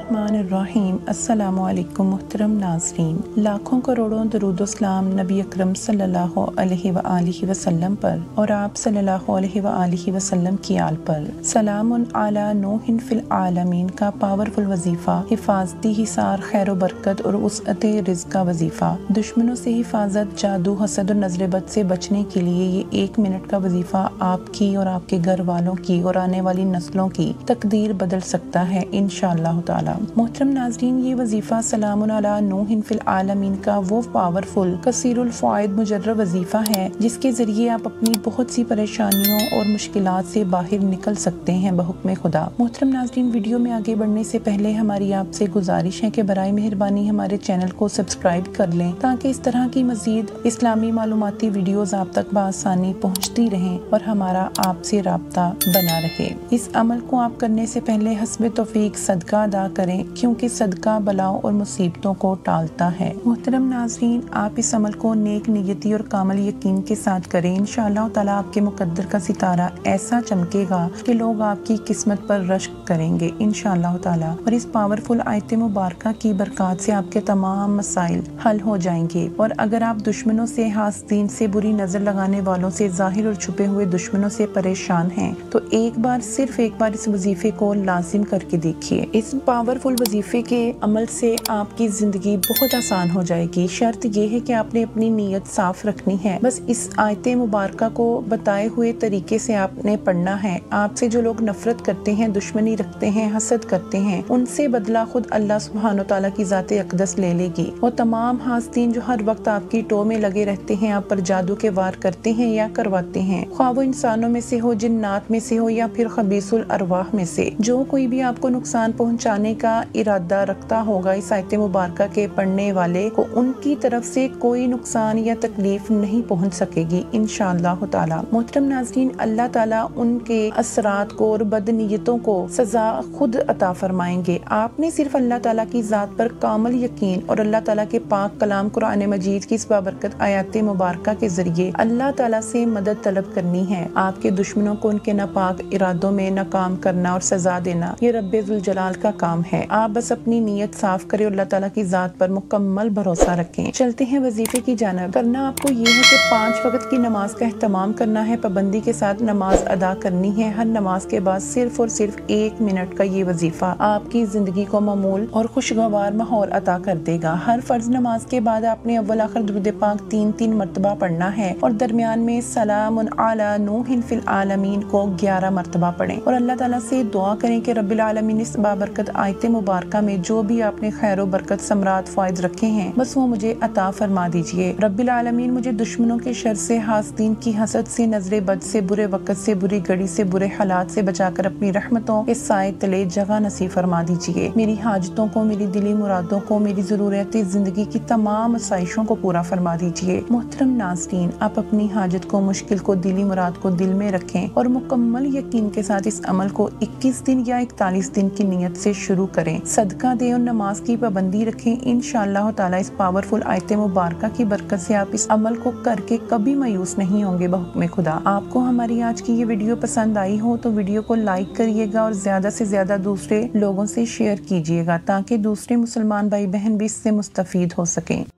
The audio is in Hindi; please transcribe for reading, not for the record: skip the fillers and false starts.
बिस्मिल्लाहिर्रहमानिर्रहीम। अस्सलामु अलैकुम मुहतरम नाज़रीन, लाखों करोड़ों दरूद सलाम नबी अकरम सल्लल्लाहु अलैहि व आलिहि वसल्लम पर और आप सल्लल्लाहु अलैहि व आलिहि वसल्लम की आल पर। सलामुन अला नूहिन फिल आलमीन का पावरफुल वजीफा, हिफाजती हिसार, खैर बरकत और उसअते रिज़्क़ का वजीफा। दुश्मनों से हिफाजत, जादू, हसद और नजर बद से बचने के लिए ये 1 मिनट का वजीफा आपकी और आपके घर वालों की और आने वाली नस्लों की तकदीर बदल सकता है इंशाअल्लाह ताला। मोहतरम नाज़रीन, ये वजीफा सलामुन अला नूहिन फिल आलमीन का वो पावरफुल कसीरुल फ़वाइद मुजर्रब वजीफा है जिसके जरिए आप अपनी बहुत सी परेशानियों और मुश्किलात से बाहर निकल सकते हैं बहुक्म खुदा। मोहतरम नाज़रीन, वीडियो में आगे बढ़ने से पहले हमारी आपसे गुजारिश है कि बराए मेहरबानी हमारे चैनल को सब्सक्राइब कर लें ताकि इस तरह की मजीद इस्लामी मालूमाती वीडियोस आप तक बआसानी पहुँचती रहें और हमारा आपसे राब्ता बना रहे। इस अमल को आप करने से पहले हस्बे तौफीक सदका अदा करें क्योंकि सदका बलाओं और मुसीबतों को टालता है। मोहतरम नाज़रीन, आप इस अमल को नेक नियती और कामल यकीन के साथ करें। इंशाअल्लाह ताला आपके मुकद्दर का सितारा ऐसा चमकेगा कि लोग आपकी किस्मत पर रश्क करेंगे इंशाअल्लाह ताला। और इस पावरफुल आयत मुबारका की बरकत से आपके तमाम मसाइल हल हो जाएंगे। और अगर आप दुश्मनों से, हासदीन से, बुरी नजर लगाने वालों से, जाहिर और छुपे हुए दुश्मनों से परेशान हैं तो सिर्फ एक बार इस वजीफे को लाजिम करके देखिए। इस पावरफुल वजीफे के अमल से आपकी जिंदगी बहुत आसान हो जाएगी। शर्त यह है कि आपने अपनी नीयत साफ रखनी है। बस इस आयत मुबारका को बताए हुए तरीके से आपने पढ़ना है। आपसे जो लोग नफरत करते हैं, दुश्मनी रखते हैं, हसद करते हैं, उनसे बदला खुद अल्लाह सुब्हानो तआला की ज़ाते अक़दस ले लेगी। और तमाम हासदीन जो हर वक्त आपकी टो में लगे रहते हैं, आप पर जादू के वार करते हैं या करवाते हैं, ख्वाह वो इंसानों में से हो, जिन्नात में से हो या फिर खबीसुल अरवाह में से, जो कोई भी आपको नुकसान पहुंचाने का इरादा रखता होगा, इस आयत मुबारका के पढ़ने वाले को उनकी तरफ से कोई नुकसान या तकलीफ नहीं पहुंच सकेगी इंशाअल्लाह ताला। मोहतरम नाज़रीन, अल्लाह ताला उनके असरात को और बदनीयतों को सजा खुद अता फरमाएंगे। आपने सिर्फ अल्लाह ताला की ज़ात पर कामल यकीन और अल्लाह ताला के पाक कलाम कुरान मजीद की इस बाबरकत आयत मुबारका के जरिए अल्लाह ताला से मदद तलब करनी है। आपके दुश्मनों को उनके नापाक इरादों में नाकाम करना और सजा देना ये रब्बे जुल जलाल का काम है। आप बस अपनी नीयत साफ करें और अल्लाह ताला की ज़ात पर मुकम्मल भरोसा रखें। चलते हैं वजीफे की जानिब। करना आपको ये है कि 5 वक्त की नमाज का एहतमाम करना है, पाबंदी के साथ नमाज अदा करनी है। हर नमाज के बाद सिर्फ और सिर्फ 1 मिनट का ये वजीफा आपकी जिंदगी को मामूल और खुशगवार माहौल अता कर देगा। हर फर्ज नमाज के बाद आपने अव्वल आखिर दुरूद पाक 3-3 मरतबा पढ़ना है और दरमियान में सलामुन अला नूहिन फिल आलमीन को 11 मरतबा पढ़ें और अल्लाह ताला से दुआ करें कि रब्बिल आलमीन इस बाबरकत आयत मुबारका में जो भी आपने खैर बरकत समरात फायद रखे हैं बस वो मुझे अता फरमा दीजिए। रब्बिल आलमीन मुझे दुश्मनों के शर से, हासदीन की हसद से, नजरे बद से, बुरे वक्त से, बुरी घड़ी से, बुरे हालात से बचाकर अपनी रहमतों के साए तले जगह नसीब फरमा दीजिए। मेरी हाजतों को, मेरी दिली मुरादों को, मेरी जरूरत जिंदगी की तमाम आसाइशों को पूरा फरमा दीजिए। मोहतरम नाज़रीन, आप अपनी हाजत को, मुश्किल को, दिली मुराद को दिल में रखें और मुकम्मल यकीन के साथ इस अमल को 21 दिन या 41 दिन की नियत से शुरू करें। सदका दें और नमाज की पाबंदी रखें। इंशाअल्लाह ताला इस पावरफुल आयत मुबारका की बरकत से आप इस अमल को करके कभी मायूस नहीं होंगे बहुक्म खुदा। आपको हमारी आज की ये वीडियो पसंद आई हो तो वीडियो को लाइक करिएगा और ज्यादा से ज्यादा दूसरे लोगों से शेयर कीजिएगा ताकि दूसरे मुसलमान भाई बहन भी इससे मुस्तफीद हो सकें।